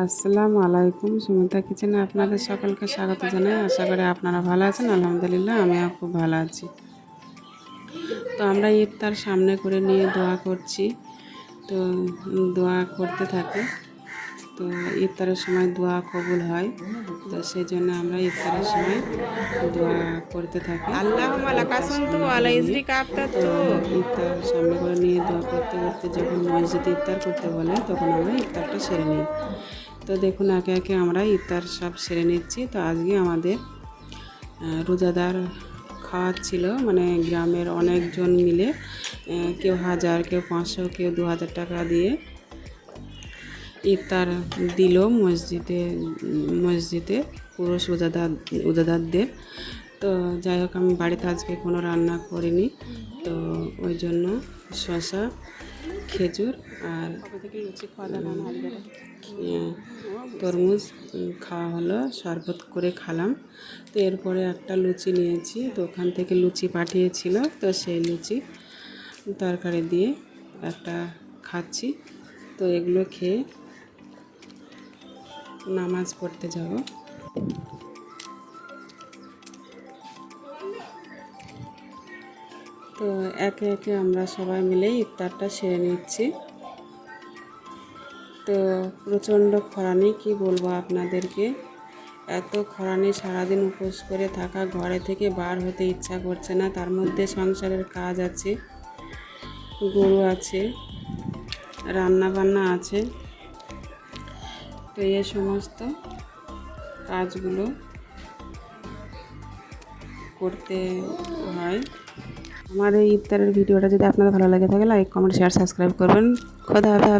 আসসালামু আলাইকুম। সুমিতা কিচেনে আপনাদের সকলকে স্বাগত জানাই। আশা করি আপনারা ভালো আছেন। আলহামদুলিল্লাহ আমিও খুব ভালো আছি। তো আমরা ইফতার সামনে করে নিয়ে দোয়া করছি। তো দোয়া করতে থাকি। তো ইফতারের সময় দোয়া কবুল হয়। তো সেই জন্য আমরা ইফতারের সময় দোয়া করতে থাকি। তো ইফতার সামনে করে নিয়ে দোয়া করতে করতে যখন মসজিদে ইফতার করতে বলে তখন আমরা ইফতারটা সেরে নিই। তো দেখুন একে একে আমরা ইফতার সব সেরে নিচ্ছি। তো আজকে আমাদের রোজাদার খাওয়াচ্ছিল, মানে গ্রামের অনেকজন মিলে কেউ 1000, কেউ 500, কেউ 2000 টাকা দিয়ে ইফতার দিল মসজিদে পুরুষ রোজাদারদের। তো যাই হোক, আমি বাড়িতে আজকে কোনো রান্না করিনি। তো ওই জন্য শসা, খেজুর আর তরমুজ খাওয়া হলো, শরবত করে খেলাম। তো এরপরে একটা লুচি নিয়েছি, তো ওখান থেকে লুচি পাঠিয়েছিল, তো সেই লুচি তরকারি দিয়ে একটা খাচ্ছি। তো এগুলো খেয়ে নামাজ পড়তে যাব। তো একে একে আমরা সবাই মিলে ইফতারটা সেরে নিচ্ছি। তো প্রচণ্ড খরানি, কি বলবো আপনাদেরকে, এত খরানি, সারাদিন উপোস করে থাকা, ঘরে থেকে বার হতে ইচ্ছা করছে না। তার মধ্যে সংসারের কাজ আছে, গরু আছে, রান্না বান্না আছে। তো এই সমস্ত কাজগুলো করতে হয়। আমার এই ইফতারের ভিডিওটা যদি আপনাদের ভালো লাগে থাকে লাইক, কমেন্ট, শেয়ার, সাবস্ক্রাইব করবেন। খোদা হাফেজ।